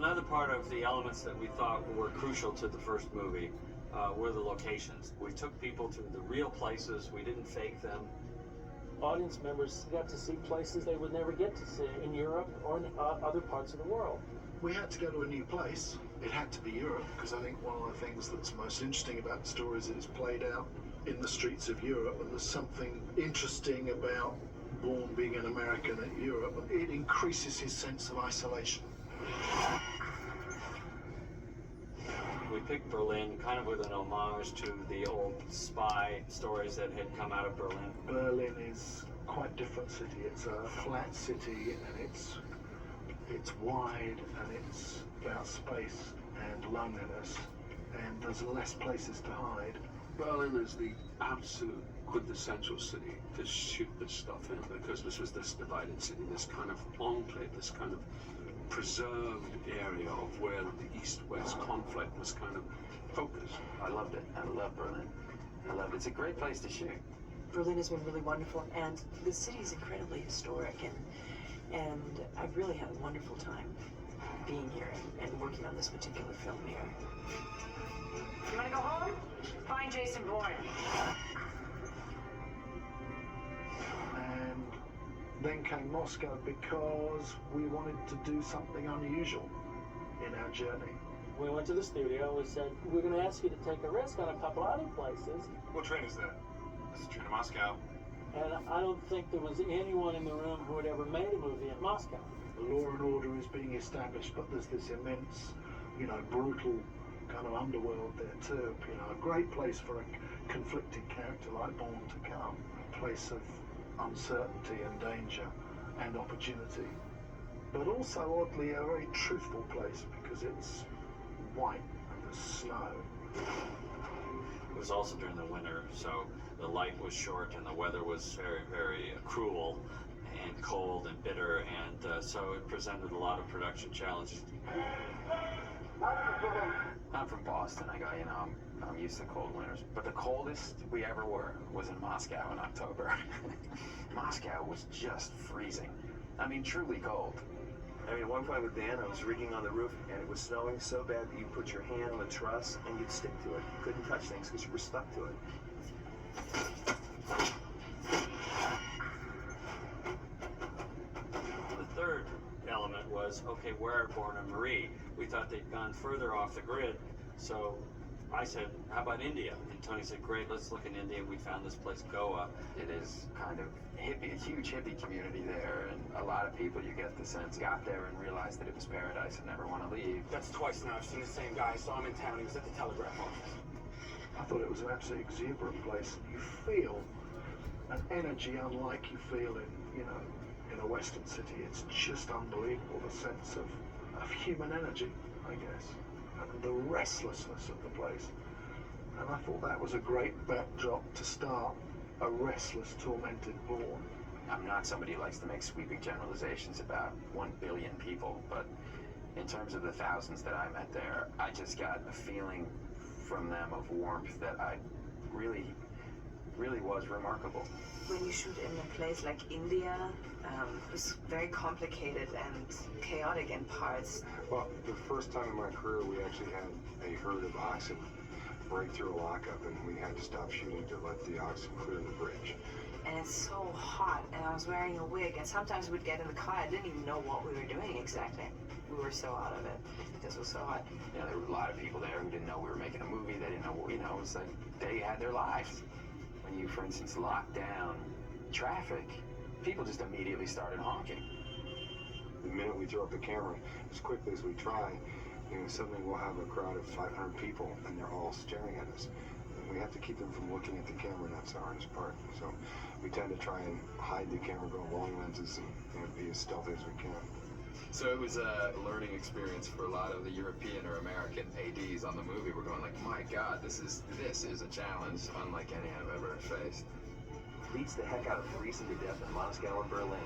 Another part of the elements that we thought were crucial to the first movie were the locations. We took people to the real places. We didn't fake them. Audience members got to see places they would never get to see in Europe or in other parts of the world. We had to go to a new place. It had to be Europe, because I think one of the things that's most interesting about the story is that it's played out in the streets of Europe, and there's something interesting about Bourne being an American in Europe. It increases his sense of isolation. We picked Berlin kind of with an homage to the old spy stories that had come out of Berlin. Berlin is quite a different city. It's a flat city, and it's wide, and it's about space and loneliness, and there's less places to hide. Berlin is the absolute quintessential city to shoot this stuff in, because this was this divided city, this kind of enclave, this kind of preserved area of where the East-West conflict was kind of focused. I loved it. I love Berlin. I loved it. It's a great place to shoot. Berlin has been really wonderful, and the city is incredibly historic, and I've really had a wonderful time being here and working on this particular film here. You want to go home? Find Jason Bourne. And then came Moscow, because we wanted to do something unusual in our journey. We went to the studio and we said, we're going to ask you to take a risk on a couple other places. What train is that? That's the train to Moscow. And I don't think there was anyone in the room who had ever made a movie in Moscow. The law and order is being established, but there's this immense, brutal kind of underworld there too. A great place for a conflicted character like Bourne to come. A place of uncertainty and danger and opportunity. But also, oddly, a very truthful place, because it's white and there's snow. It was also during the winter, so the light was short and the weather was very, very cruel and cold and bitter, and so it presented a lot of production challenges. I'm from Boston. I'm used to cold winters. But the coldest we ever were was in Moscow in October. Moscow was just freezing. I mean, truly cold. At one point with Dan, I was rigging on the roof, and it was snowing so bad that you put your hand on the truss and you'd stick to it. You couldn't touch things because you were stuck to it. The third element was, okay, where are Bourne and Marie? We thought they'd gone further off the grid, so I said, how about India? And Tony said, great, let's look in India. We found this place, Goa. It is kind of hippie, a huge hippie community there, and a lot of people, you get the sense, got there and realized that it was paradise and never want to leave. That's twice now. I've seen the same guy. I saw him in town. He was at the telegraph office. I thought it was an absolutely exuberant place. You feel an energy unlike you feel in a Western city. It's just unbelievable, the sense of human energy, I guess, and the restlessness of the place. And I thought that was a great backdrop to start a restless, tormented Bourne. I'm not somebody who likes to make sweeping generalizations about 1 billion people, but in terms of the thousands that I met there, I just got a feeling from them of warmth that I really was remarkable. When you shoot in a place like India, it was very complicated and chaotic in parts. Well, the first time in my career, we actually had a herd of oxen break through a lockup, and we had to stop shooting to let the oxen clear the bridge. And it's so hot, and I was wearing a wig, and sometimes we'd get in the car, I didn't even know what we were doing exactly. We were so out of it, because it was so hot. There were a lot of people there who didn't know we were making a movie, they didn't know what, it was like they had their lives. When you, for instance, lock down traffic, people just immediately started honking. The minute we throw up the camera, as quickly as we try, suddenly we'll have a crowd of 500 people, and they're all staring at us. And we have to keep them from looking at the camera, and that's the hardest part. So we tend to try and hide the camera, go long lenses, and be as stealthy as we can. So it was a learning experience for a lot of the European or American ADs on the movie. We're going like, my God, this is a challenge unlike any I've ever faced. Beats the heck out of freezing to death in Moscow and Berlin.